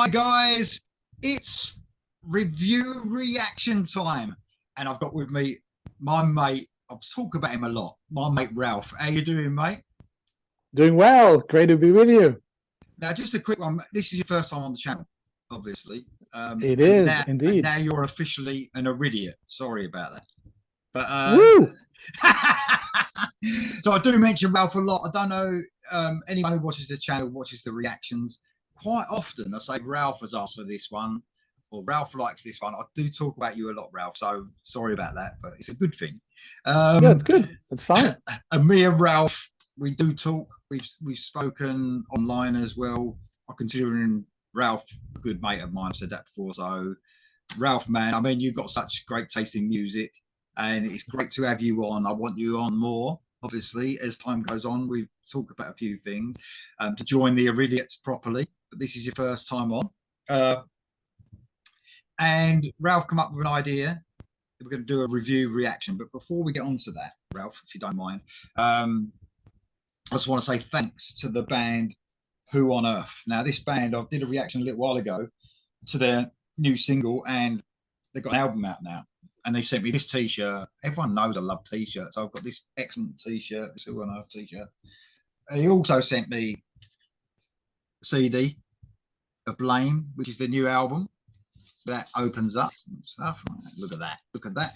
Hi guys, it's review reaction time, and I've got with me my mate. I've talked about him a lot. My mate Ralph. How you doing, mate? Doing well. Great to be with you. Now, just a quick one. This is your first time on the channel, obviously, It and is now indeed. you're officially an idiot. Sorry about that, but Woo! so I do mention Ralph a lot. I don't know anyone who watches the channel watches the reactions. Quite often I say Ralph has asked for this one or Ralph likes this one. I do talk about you a lot, Ralph, so sorry about that, but it's a good thing. Yeah, it's um good. It's fine. and me and Ralph, we do talk. We've spoken online as well. I consider Ralph a good mate of mine. I've said that before. So Ralph, man, I mean, you've got such great taste in music, and it's great to have you on. I want you on more, obviously, as time goes on. We talk about a few things to join the Iridiates properly, but this is your first time on. And Ralph come up with an idea. We're going to do a review reaction, but before we get on to that, Ralph, if you don't mind, I just want to say thanks to the band Who on Earth. Now, this band, I did a reaction a little while ago to their new single, and they've got an album out now, and they sent me this t-shirt. Everyone knows I love t-shirts, so I've got this excellent t-shirt, this Who on Earth t-shirt. He also sent me a CD of Blame, which is the new album that opens up and stuff. Look at that, look at that.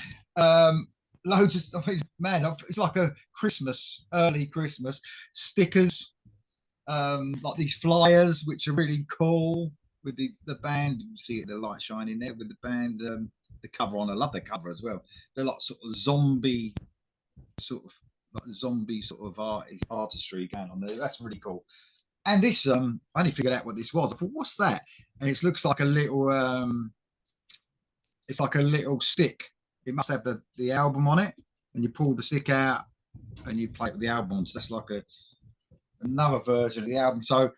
Loads of, I mean, man, it's like a Christmas, early Christmas stickers, like these flyers, which are really cool, with the band. You see the light shining there with the band, the cover on. I love the cover as well. They're like sort of zombie, sort of artistry going on there. That's really cool. And this, I only figured out what this was. I thought, what's that? And it looks like a little, it's like a little stick. It must have the album on it, and you pull the stick out and you play it with the album on. So that's like another version of the album. So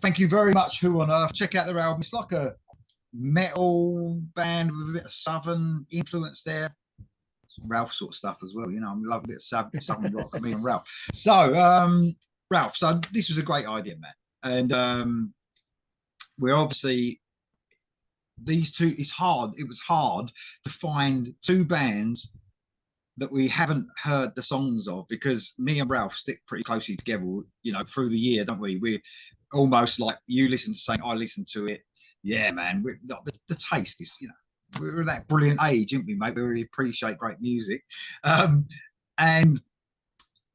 thank you very much, Who on Earth. Check out their album. It's like a metal band with a bit of southern influence there. Ralph sort of stuff as well. You know, I love a bit of southern rock. Me and Ralph. So Ralph, so this was a great idea, man. And we're obviously, these two, it was hard to find two bands that we haven't heard the songs of, because me and Ralph stick pretty closely together, you know, through the year, don't we? We're almost like, you listen to something, I listen to it. Yeah, man, the taste is, you know, we're at that brilliant age, aren't we, mate? We really appreciate great music. And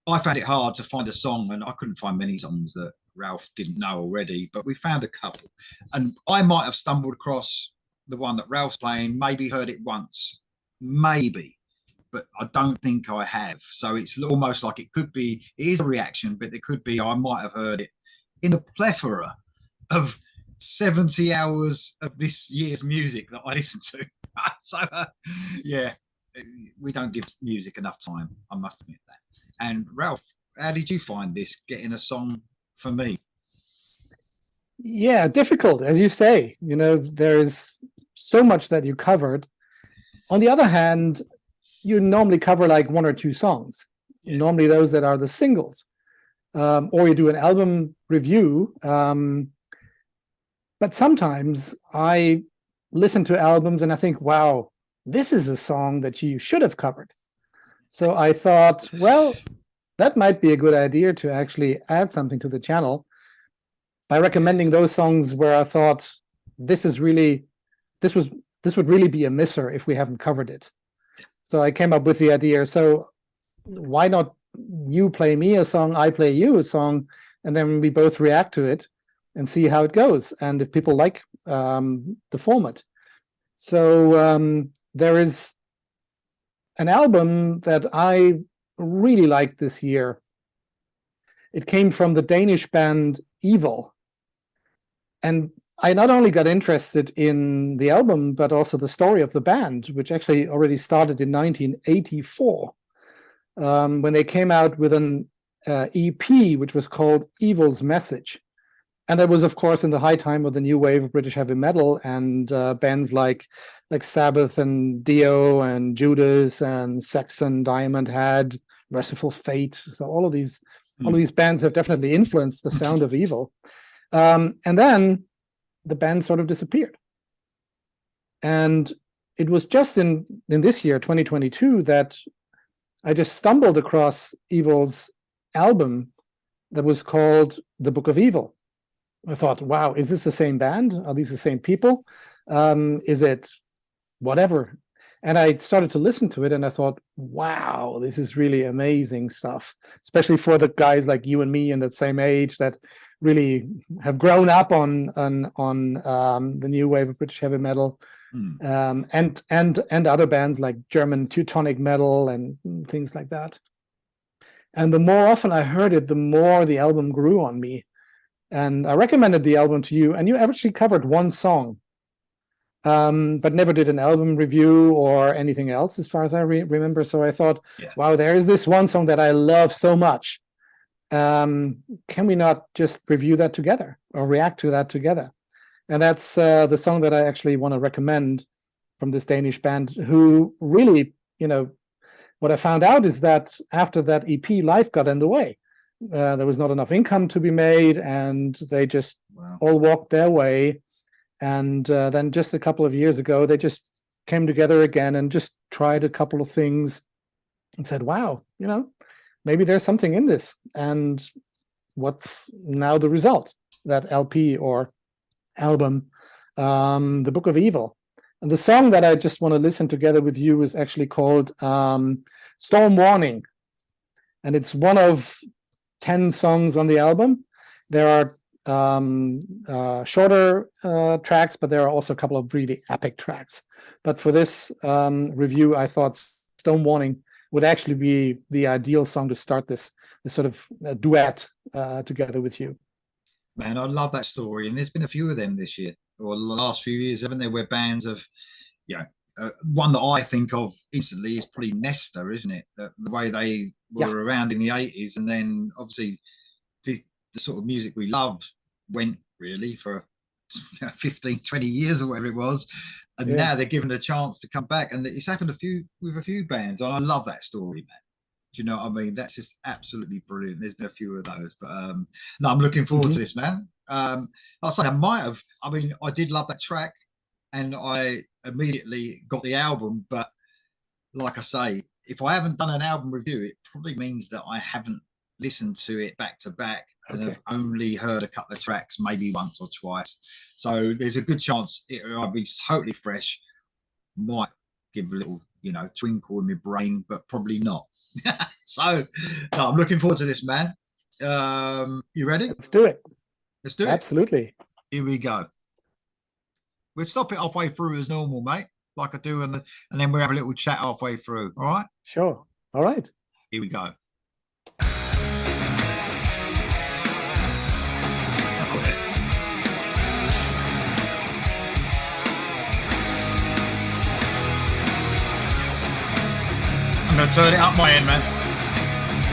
I found it hard to find a song, and I couldn't find many songs that Ralph didn't know already, but we found a couple. And I might have stumbled across the one that Ralph's playing, maybe heard it once, maybe, but I don't think I have. So it's almost like it is a reaction, but it could be I might have heard it in the plethora of 70 hours of this year's music that I listen to. So yeah, we don't give music enough time, I must admit that. And Ralph, how did you find this, getting a song for me? Yeah, difficult, as you say. You know, there is so much that you covered. On the other hand, you normally cover like one or two songs, normally those that are the singles, or you do an album review. But sometimes I listen to albums and I think, wow, this is a song that you should have covered. So I thought, well, that might be a good idea to actually add something to the channel by recommending those songs where I thought this would really be a misser if we haven't covered it. So I came up with the idea, so why not you play me a song, I play you a song, and then we both react to it and see how it goes, and if people like the format. So there is an album that I really liked this year. It came from the Danish band Evil. And I not only got interested in the album, but also the story of the band, which actually already started in 1984, when they came out with an EP, which was called Evil's Message. And that was, of course, in the high time of the new wave of British heavy metal, and bands like Sabbath and Dio and Judas and Saxon, Diamond Head, Merciful Fate. So all of these bands have definitely influenced the sound of Evil. And then the band sort of disappeared. And it was just in this year, 2022, that I just stumbled across Evil's album that was called The Book of Evil. I thought, wow, is this the same band? Are these the same people? Is it whatever? And I started to listen to it, and I thought, wow, this is really amazing stuff, especially for the guys like you and me in that same age that really have grown up on the new wave of British heavy metal. And other bands like German Teutonic metal and things like that. And the more often I heard it, the more the album grew on me. And I recommended the album to you, and you actually covered one song, but never did an album review or anything else, as far as I remember. So I thought, wow, there is this one song that I love so much. Can we not just review that together or react to that together? And that's the song that I actually want to recommend from this Danish band, who really, what I found out is that after that EP, life got in the way. There was not enough income to be made, and they just all walked their way. And then just a couple of years ago, they just came together again and just tried a couple of things and said, wow, maybe there's something in this. And what's now the result? That LP or album, The Book of Evil. And the song that I just want to listen together with you is actually called Storm Warning. And it's one of 10 songs on the album. There are shorter tracks, but there are also a couple of really epic tracks. But for this review, I thought Storm Warning would actually be the ideal song to start this sort of duet together with you. Man, I love that story, and there's been a few of them this year, or the last few years, haven't there, where bands have, one that I think of instantly is probably Nesta, isn't it? The way they were around in the 80s, and then obviously the sort of music we loved went really for 15, 20 years or whatever it was, and now they're given a chance to come back, and it's happened with a few bands, and I love that story, man. Do you know what I mean? That's just absolutely brilliant. There's been a few of those, but no, I'm looking forward to this, man. I'll say I did love that track, and I immediately got the album. But like I say, if I haven't done an album review, it probably means that I haven't listened to it back to back, and I've only heard a couple of tracks, maybe once or twice. So there's a good chance I'll be totally fresh. Might give a little twinkle in my brain, but probably not. So no, I'm looking forward to this, man. You ready? Let's do it. Let's do it. Absolutely. Here we go. We'll stop it halfway through as normal, mate, like I do, and then we'll have a little chat halfway through. All right? Sure. All right. Here we go. I'm going to turn it up my end, man.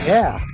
Yeah.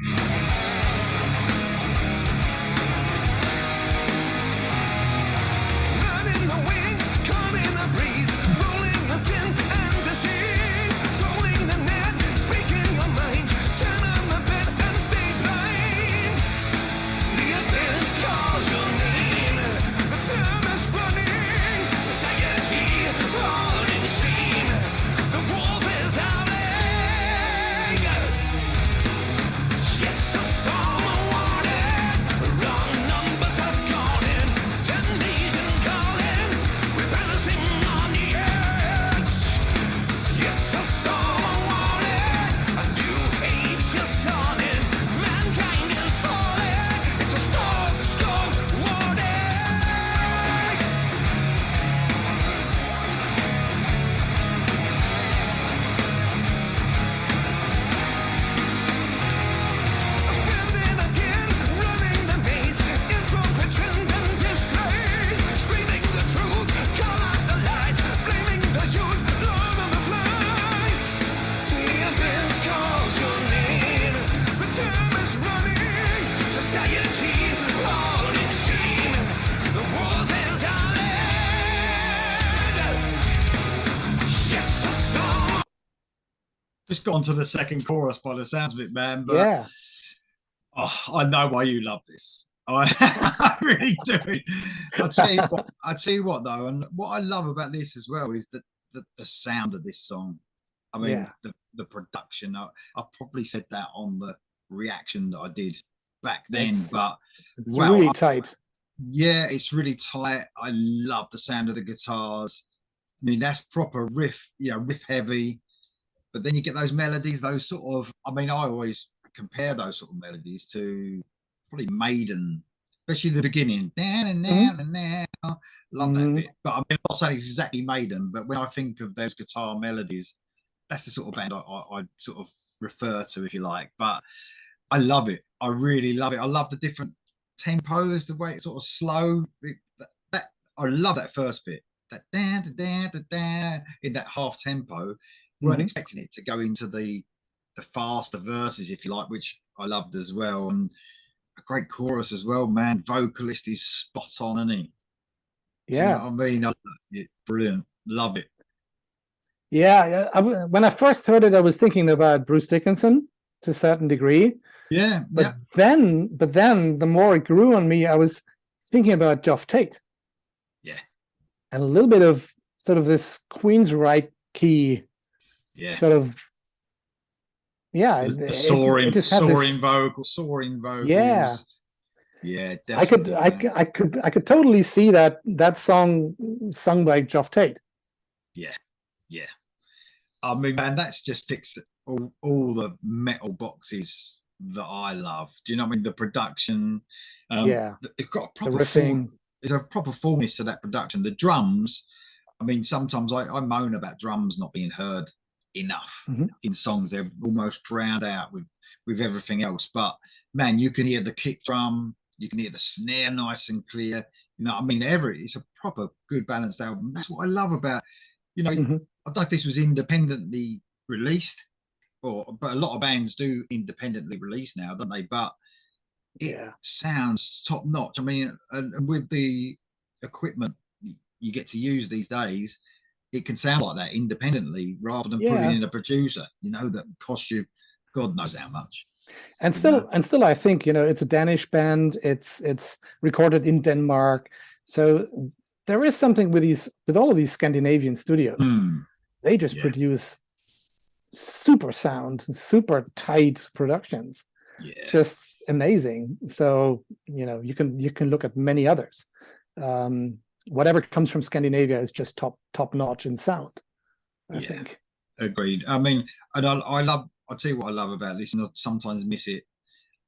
Just gone to the second chorus by the sounds of it, man. But I know why you love this. I really do. I tell you what though, and what I love about this as well is that the sound of this song. I mean, Yeah. the production. I probably said that on the reaction that I did back then, It's but it's well, really tight. yeah, it's really tight. I love the sound of the guitars. I mean, that's proper riff, riff heavy. But then you get those melodies, those sort of. I mean, I always compare those sort of melodies to probably Maiden, especially the beginning. Love that Mhm. bit. But I mean, I'm not saying it's exactly Maiden, but when I think of those guitar melodies, that's the sort of band I sort of refer to, if you like. But I love it. I really love it. I love the different tempos, the way it's sort of slow. That I love that first bit. That da da da da da in that half tempo. Weren't Mhm. expecting it to go into the faster verses, if you like, which I loved as well. And a great chorus as well, man. Vocalist is spot on, isn't he? Do you know Yeah. what I mean? Brilliant. Love it. Yeah. When I first heard it, I was thinking about Bruce Dickinson to a certain degree. Yeah, But yeah. then the more it grew on me, I was thinking about Geoff Tate. Yeah. And a little bit of sort of this Queensryche key. Yeah. Sort of. Yeah. The It just had this soaring vocals. Yeah. Yeah, definitely. I could totally see that song sung by Geoff Tate. Yeah, yeah. I mean, man, that's just ticks all the metal boxes that I love. Do you know what I mean? The production, Yeah, it's got a the proper riffing. there's a proper fullness to that production. The drums, I mean, sometimes I moan about drums not being heard enough Mhm. in songs. They're almost drowned out with everything else. But man, you can hear the kick drum, you can hear the snare nice and clear. You know, I mean, it's a proper good balanced album. That's what I love about. I Mhm. don't know if this was independently released, but a lot of bands do independently release now, don't they? But it Yeah, sounds top notch. I mean, and with the equipment you get to use these days, it can sound like that independently rather than putting yeah, in a producer, that costs you God knows how much. and You know? still, I think it's a Danish band. It's recorded in Denmark, so there is something with all of these Scandinavian studios. They just Yeah. produce super sound, super tight productions. Yeah. It's just amazing. So you can look at many others. Whatever comes from Scandinavia is just top notch in sound, I think. Agreed. I mean, and I'll tell you what I love about this, and I sometimes miss it.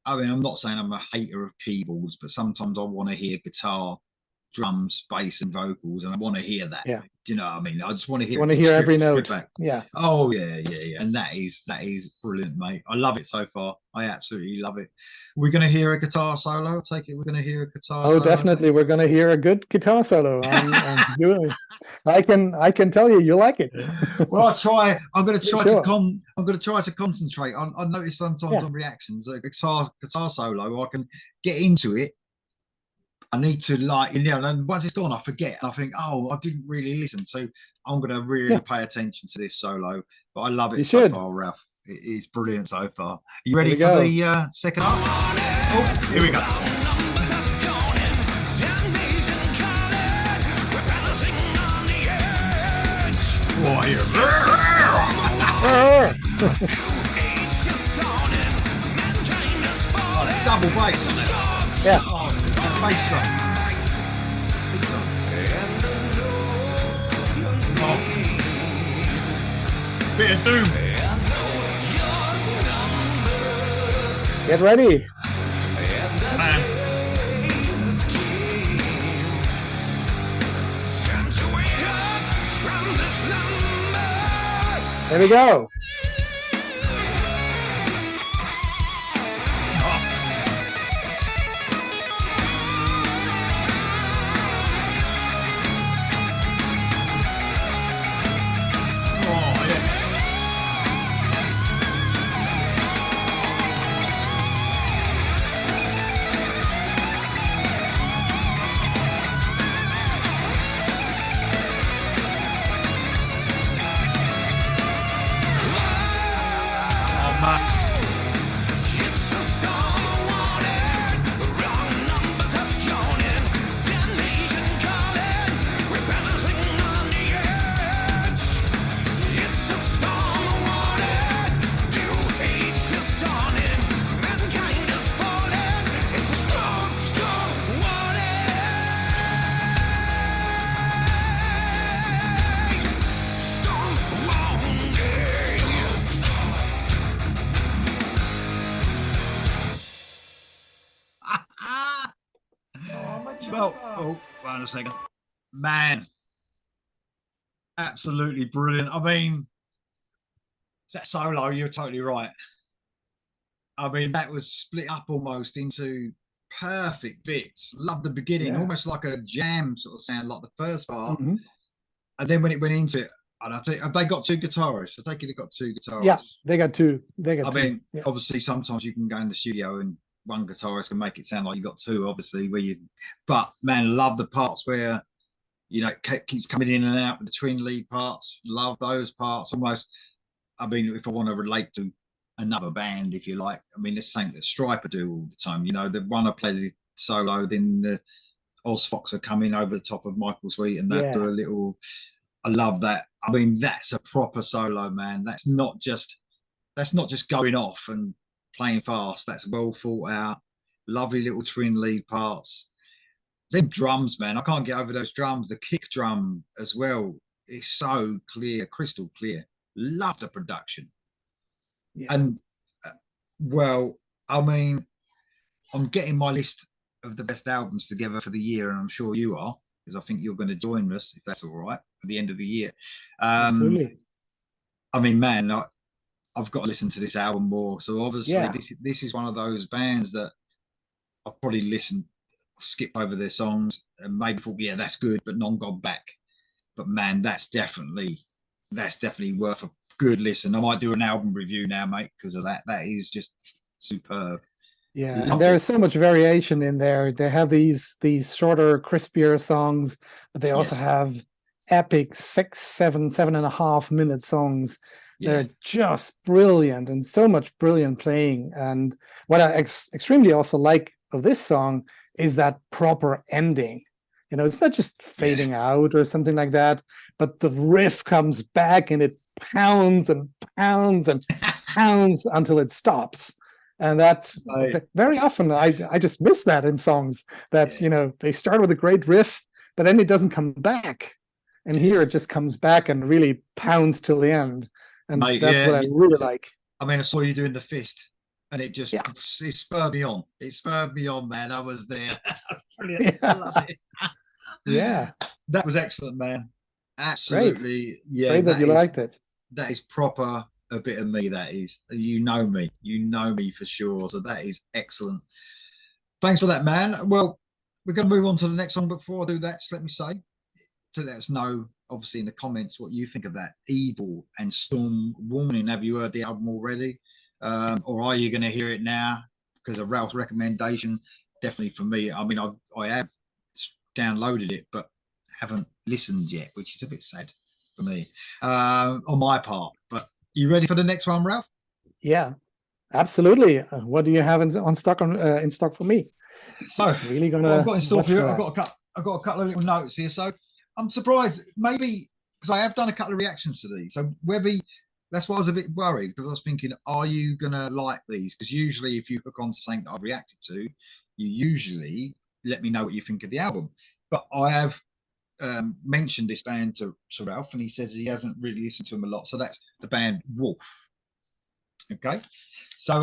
I mean, I'm not saying I'm a hater of keyboards, but sometimes I want to hear guitar, drums, bass, and vocals, and I want to hear that. Yeah. Do you know what I mean? I just want to hear. You want to hear every note. Back. Yeah. Oh yeah, and that is brilliant, mate. I love it so far. I absolutely love it. We're going to hear a guitar solo. I take it we're going to hear a guitar solo. Oh, definitely, we're going to hear a good guitar solo. I can tell you like it. Well, I'll try. I'm going to try Sure. I'm going to try to concentrate. I notice sometimes on reactions a guitar solo, I can get into it. I need to and once it's gone, I forget. And I think, oh, I didn't really listen. So I'm going to really pay attention to this solo. But I love it so far, Ralph. It is brilliant so far. Are you ready for the second half? Oh, here we go. Double bass on it. Yeah. Oh, bass drum. Big drum. Oh. Bit of doom. Get ready. Man. There we go. Well, oh, wait a second. Man, absolutely brilliant. I mean, that solo, you're totally right. I mean, that was split up almost into perfect bits. Love the beginning, Yeah. almost like a jam sort of sound, like the first part. Mhm. And then when it went into it, and I think have they got two guitarists? I think they've got two Yeah, guitarists. they got two. They got I two. mean, Yeah. obviously, sometimes you can go in the studio and one guitarist can make it sound like you got two. Obviously, where you, but man, love the parts where it keeps coming in and out with the twin lead parts. Love those parts. Almost, I mean, if I want to relate to another band, if you like, I mean, it's the same that Striper do all the time. The one I play the solo, then the Oz Fox are coming over the top of Michael Sweet, and they do a Yeah. little. I love that. I mean, that's a proper solo, man. That's not just going off and playing fast. That's well thought out. Lovely little twin lead parts. Them drums, man. I can't get over those drums. The kick drum as well. It's so clear, crystal clear. Love the production. Yeah. And well, I mean, I'm getting my list of the best albums together for the year, and I'm sure you are, because I think you're going to join us if that's all right at the end of the year. Absolutely. I mean, man, I've got to listen to this album more. So obviously, Yeah. this is one of those bands that I've probably skipped over their songs, and maybe thought, yeah, that's good, but not gone back. But man, that's definitely worth a good listen. I might do an album review now, mate, because of that. That is just superb. Yeah, and Loved there it. is so much variation in there. They have these shorter, crispier songs, but they also Yes. have epic 6, 7, 7.5 minute songs. Yeah. They're just brilliant and so much brilliant playing. And what I extremely also like of this song is that proper ending. It's not just Yeah. fading out or something like that, but the riff comes back and it pounds and pounds and pounds until it stops. And that I, very often I just miss that in songs that yeah. they start with a great riff, but then it doesn't come back. And here Yeah. it just comes back and really pounds till the end. And Mate, that's yeah. what I really like. I mean, I saw you doing the fist, and it Yeah. spurred me on. It spurred me on, man. I was there. Brilliant. I love Yeah. it. Yeah. That was excellent, man. Great. Absolutely. Yeah, Great that you liked it. that is proper a bit of me. That is. You know me. You know me for sure. So that is excellent. Thanks for that, man. Well, we're going to move on to the next one. But before I do that, just let me say to let us know, obviously, in the comments what you think of that Evil and Storm Warning. Have you heard the album already? Or are you going to hear it now? Because of Ralph's recommendation, definitely for me. I mean, I have downloaded it, but haven't listened yet, which is a bit sad for me on my part. But you ready for the next one, Ralph? Yeah, absolutely. What do you have in stock in stock for me? So, Really what I've gonna got in store watch for you, for that. I've got a couple of little notes here. So, I'm surprised, maybe because I have done a couple of reactions to these. So, whether that's why I was a bit worried because I was thinking, are you gonna like these? Because usually, if you hook on to something that I've reacted to, you usually let me know what you think of the album. But I have mentioned this band to Ralph, and he says he hasn't really listened to them a lot. So that's the band Wolf. Okay, so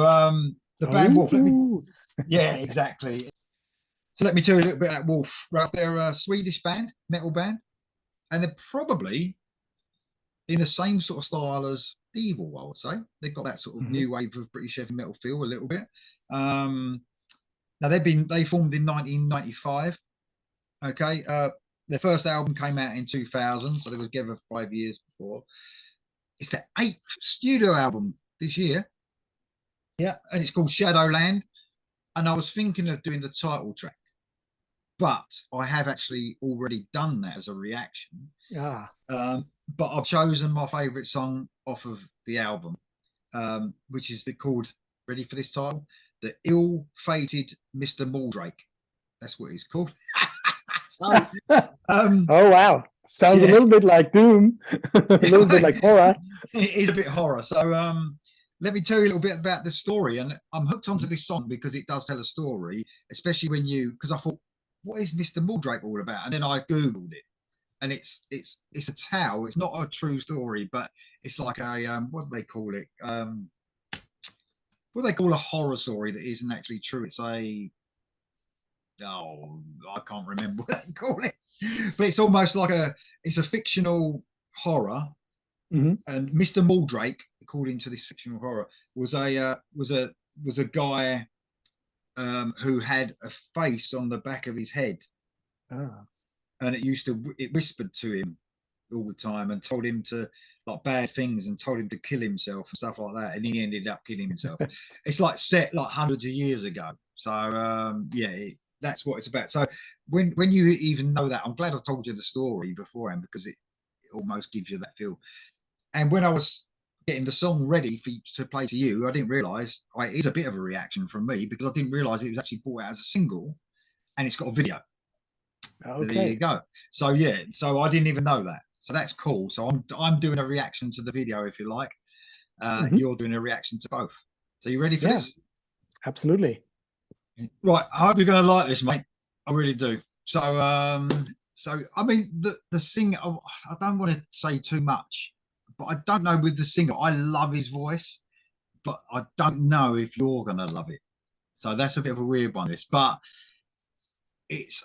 the band Wolf. Oh, Yeah, exactly. So let me tell you a little bit about Wolf. Ralph, they're a Swedish band, metal band, and they're probably in the same sort of style as Evil, I would say. They've got that sort of mhm. new wave of British heavy metal feel a little bit. Now they formed in 1995. Okay, their first album came out in 2000, so they were together 5 years before. It's their 8th studio album this year. Yeah, and it's called Shadowland. And I was thinking of doing the title track, but I have actually already done that as a reaction. Yeah. But I've chosen my favourite song off of the album, which is called, ready for this title? The Ill-Fated Mr. Mordrake. That's what he's called. So, Oh wow, sounds a yeah, little bit like Doom, a little bit like horror. it is a bit horror. So, let me tell you a little bit about the story. And I'm hooked onto this song because it does tell a story, especially because I thought, what is Mr. Mordrake all about? And then I Googled it. And it's a tale. It's not a true story, but it's like a what do they call it? What do they call a horror story that isn't actually true? It's a oh, I can't remember what they call it, but it's almost like it's a fictional horror. Mhm. And Mr. Mordrake, according to this fictional horror, was a guy who had a face on the back of his head, Ah. and it whispered to him all the time and told him to like bad things and told him to kill himself and stuff like that, and he ended up killing himself. It's like set like hundreds of years ago. So yeah, that's what it's about. So when you even know that, I'm glad I told you the story beforehand, because it almost gives you that feel. And when I was getting the song ready to play to you, I didn't realise it is a bit of a reaction from me, because I didn't realise it was actually brought out as a single, and it's got a video. So there you Okay. go. So yeah, so I didn't even know that. So that's cool. So I'm doing a reaction to the video, if you like. Mhm. You're doing a reaction to both. So you ready for Yeah, this? absolutely. Right. I hope you're going to like this, mate. I really do. So I mean the singer. I don't want to say too much, but I don't know with the singer. I love his voice, but I don't know if you're going to love it. So that's a bit of a weird one, this, but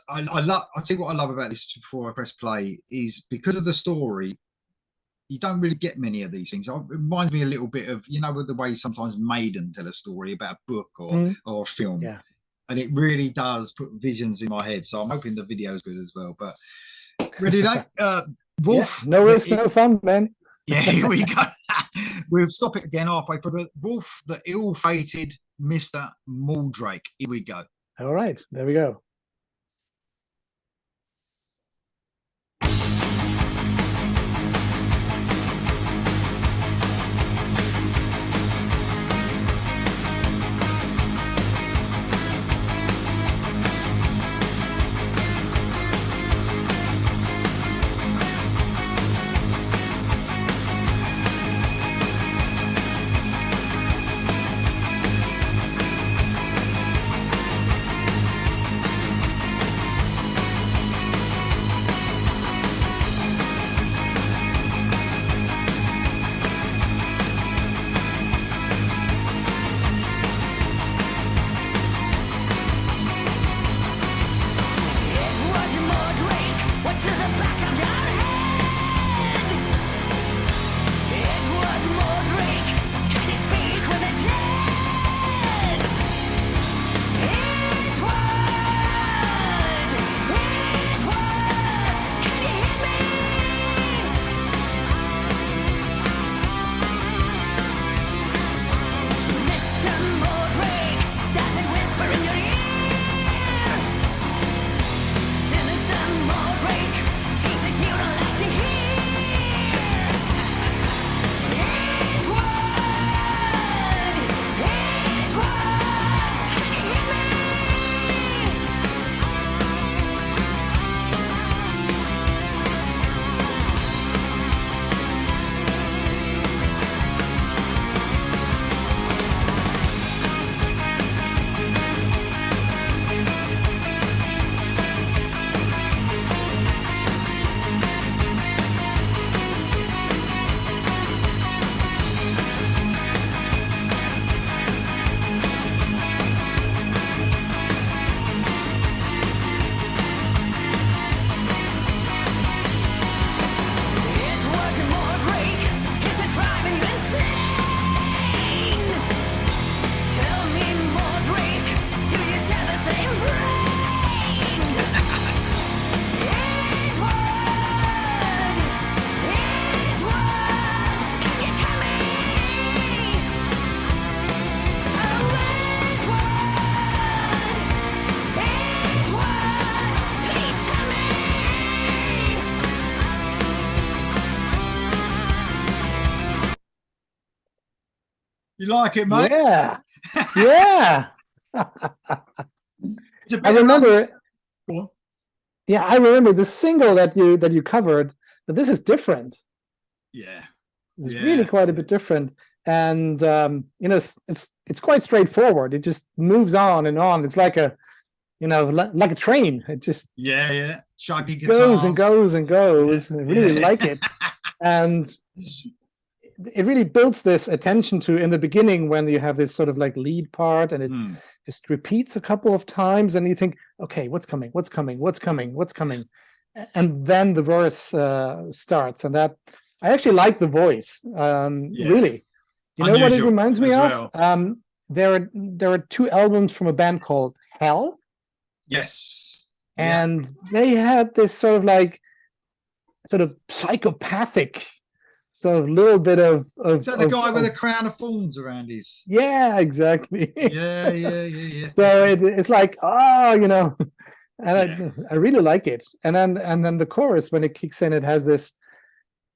I love. I tell you what I love about this before I press play is because of the story. You don't really get many of these things. It reminds me a little bit of, with the way sometimes Maiden tell a story about a book Mhm. or a film, Yeah. and it really does put visions in my head. So I'm hoping the video is good as well. But ready, mate? Yeah, Wolf. no risk, no fun, man. Yeah, here we go. We'll stop it again halfway for the Wolf, the ill-fated Mr. Mordrake. Here we go. All right, there we go. You like it, mate? Yeah, yeah. It's a I bit remember. Go on. Yeah, I remember the single that you covered. But this is different. Yeah. It's really Yeah. quite a bit different, and it's quite straightforward. It just moves on and on. It's like like a train. It just Yeah. Yeah. Shaggy goes and guitars. goes and Yeah. goes. I really Yeah. like it. And it really builds this attention to in the beginning when you have this sort of like lead part and it just repeats a couple of times and you think, okay, what's coming, what's coming, what's coming, what's coming, and then the verse starts, and that I actually like the voice. Really, you know what it reminds me of? There are two albums from a band called Hell. Yes. And they had this sort of psychopathic sort of little bit of so the guy with a crown of thorns around his. Yeah, exactly. Yeah. So it's like, you know, and I really like it. And then the chorus, when it kicks in, it has this,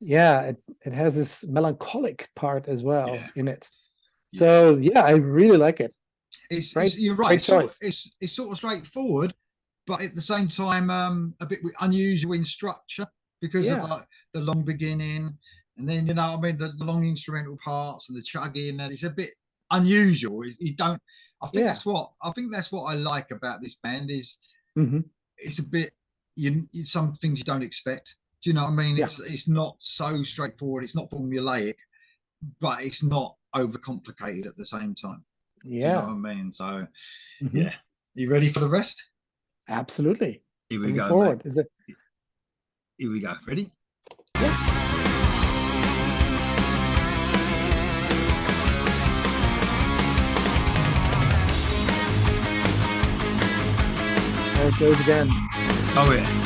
it has this melancholic part as well in it. So I really like it. You're right. It's sort of straightforward, but at the same time, a bit unusual in structure because of like the long beginning, and then you know, I mean, the long instrumental parts and the chugging, and it's a bit unusual. You don't. I think that's what I like about this band is it's a bit some things you don't expect. Do you know what I mean? It's not so straightforward. It's not formulaic, but it's not overcomplicated at the same time. Do you know what I mean? So you ready for the rest? Absolutely. Here we go. Forward. Here we go. Ready? Yeah. There it goes again. Oh yeah.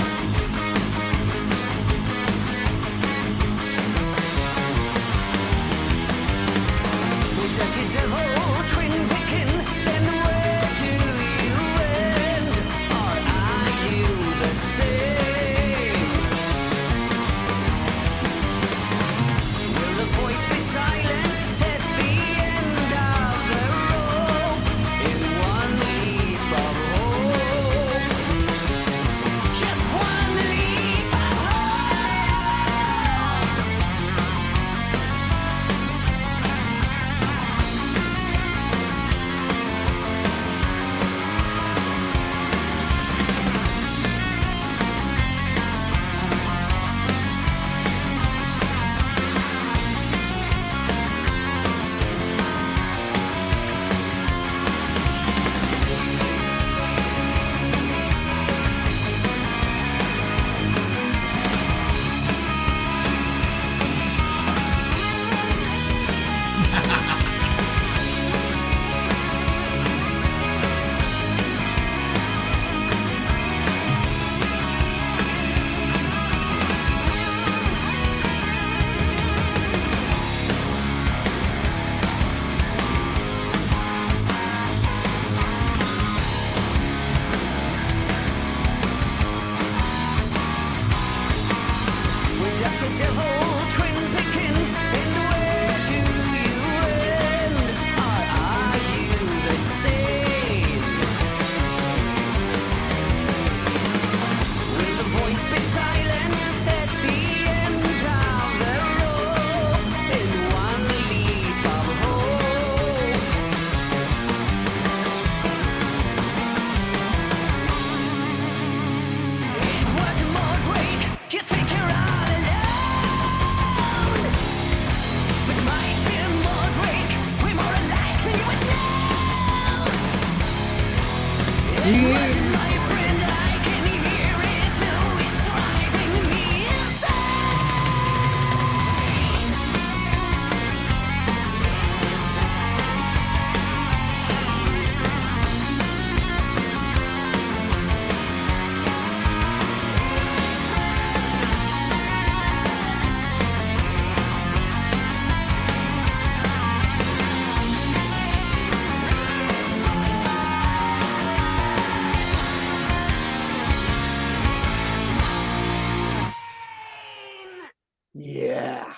Yeah.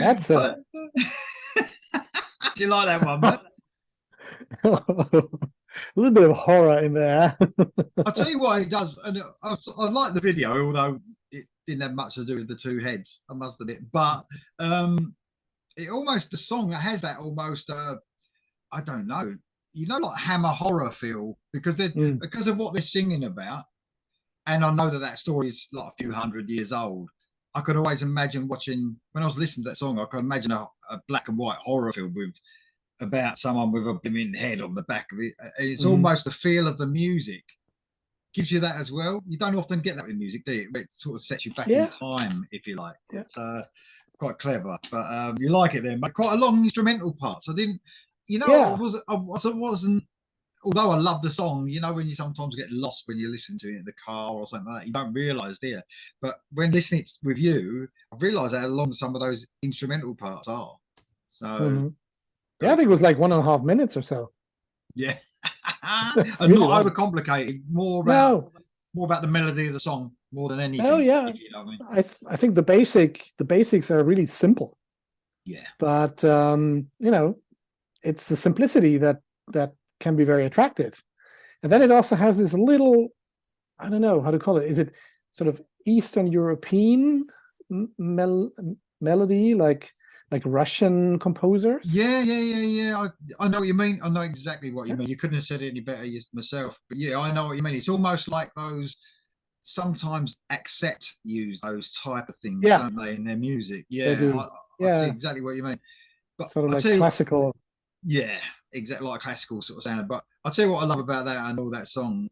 That's a. Do you like that one, man? A little bit of horror in there. I'll tell you what it does, and I like the video, although it didn't have much to do with the two heads, I must admit. But it almost, the song has that almost, I don't know, you know, like Hammer horror feel because of what they're singing about. And I know that story is like a few hundred years old. I could always imagine watching, when I was listening to that song, I could imagine a black and white horror film about someone with a blooming head on the back of it. It's almost the feel of the music gives you that as well. You don't often get that with music, do you? It sort of sets you back in time, if you like. Yeah. It's quite clever, but you like it then. But quite a long instrumental part. So I didn't, I wasn't. Although I love the song, when you sometimes get lost when you listen to it in the car or something like that, you don't realise, do you? But when listening with you, I realised how long some of those instrumental parts are. So, yeah, I think it was like 1.5 minutes or so. Yeah, and really not overcomplicated. More about the melody of the song more than anything. Oh yeah, if you know what I mean. I think the basics are really simple. Yeah, but it's the simplicity that can be very attractive. And then it also has this little, I don't know how to call it. Is it sort of Eastern European melody, like Russian composers? Yeah. I know what you mean. I know exactly what you mean. You couldn't have said it any better myself. But yeah, I know what you mean. It's almost like those, sometimes Accept use those type of things, don't they, in their music? Yeah, they do. I see exactly what you mean. But sort of like classical. Yeah, exactly, like classical sort of sound. But I'll tell you what I love about that and all that song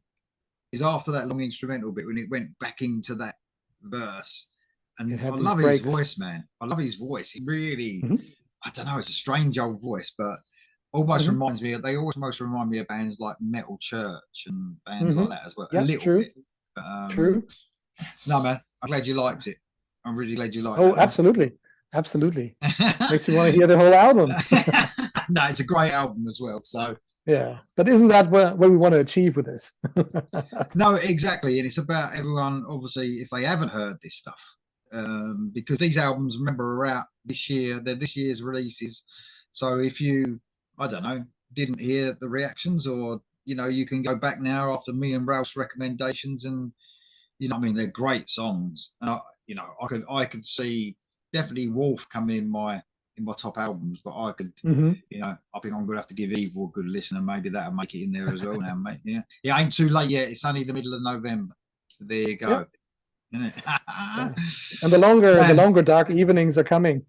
is after that long instrumental bit, when it went back into that verse, and I love his voice, man. I love his voice. He really, I don't know, it's a strange old voice, but almost reminds me of, they almost remind me of bands like Metal Church and bands like that as well. Yeah, a little true. bit. But, no, man, I'm glad you liked it. I'm really glad you liked it. Oh, absolutely. Makes you want to hear the whole album. No, it's a great album as well. So yeah, but isn't that what we want to achieve with this? No, exactly, and it's about everyone. Obviously, if they haven't heard this stuff, because these albums, remember, are out this year. They're this year's releases. So if you, I don't know, didn't hear the reactions, or you can go back now after me and Ralph's recommendations, and I mean, they're great songs. And I could see definitely Wolf coming in my top albums, but I could, I think I'm gonna have to give Evil a good listen, and maybe that'll make it in there as well now, mate. Yeah, it ain't too late yet. It's only the middle of November, so there you go. Isn't it? And the longer dark evenings are coming.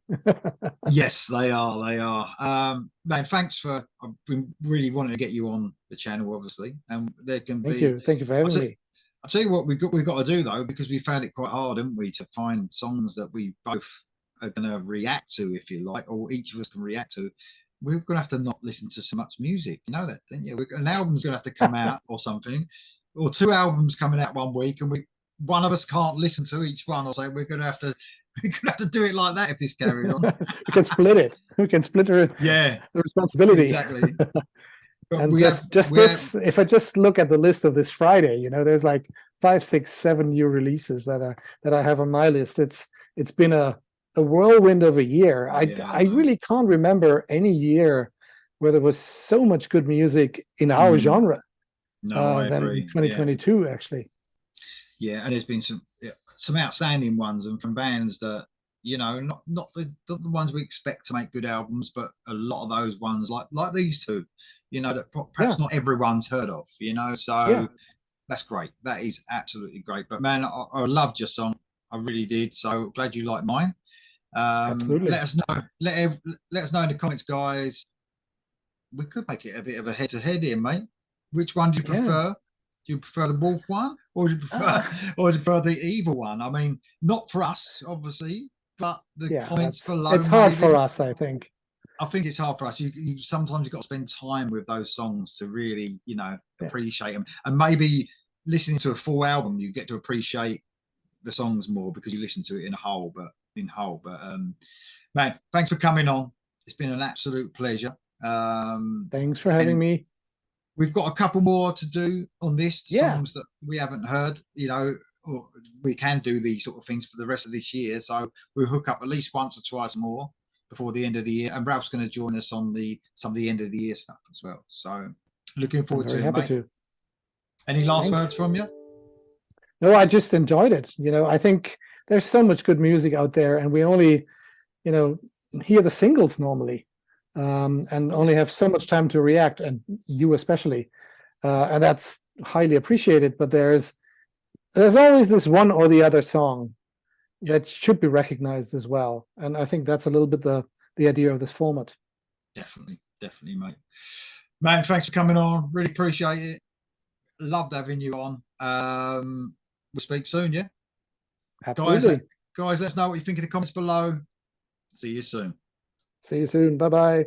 Yes, they are. Man, thanks for. I've been really wanting to get you on the channel, obviously, and there can be. Thank you for having me. I'll tell you what we've got to do though, because we found it quite hard, haven't we, to find songs that we both are going to react to, if you like, or each of us can react to. We're going to have to not listen to so much music. You know that, don't you? An album's going to have to come out or something, or 2 albums coming out one week, and one of us can't listen to each one. Or so we're going to have to do it like that if this carries on. We can split it. We can split the responsibility. Exactly. But and if I just look at the list of this Friday, there's like 5, 6, 7 new releases that I have on my list. It's been a whirlwind of a year. I really can't remember any year where there was so much good music in our genre. No, I than agree. 2022, actually. Yeah, and there's been some outstanding ones, and from bands that not the ones we expect to make good albums, but a lot of those ones like these two, that perhaps not everyone's heard of. So that's great. That is absolutely great. But man, I loved your song. I really did. So glad you liked mine. Absolutely. Let us know. Let us know in the comments, guys. We could make it a bit of a head-to-head here, mate. Which one do you prefer? Do you prefer the Wolf one, or do you prefer the Evil one? I mean, not for us, obviously, but the comments below. It's hard for us, I think. I think it's hard for us. You sometimes you've got to spend time with those songs to really, appreciate them. And maybe listening to a full album, you get to appreciate the songs more because you listen to it in whole. But man, thanks for coming on. It's been an absolute pleasure. Thanks for having me. We've got a couple more to do on this, songs that we haven't heard, or we can do these sort of things for the rest of this year. So we'll hook up at least once or twice more before the end of the year. And Ralph's going to join us on some of the end of the year stuff as well. So looking forward to it, mate. Any last words from you? No, I just enjoyed it. I think there's so much good music out there, and we only, hear the singles normally. And only have so much time to react, and you especially, and that's highly appreciated. But there's always this one or the other song that should be recognized as well. And I think that's a little bit the idea of this format. Definitely, mate. Man, thanks for coming on. Really appreciate it. Loved having you on. We'll speak soon, yeah? Absolutely. Guys, let us know what you think in the comments below. See you soon. See you soon. Bye-bye.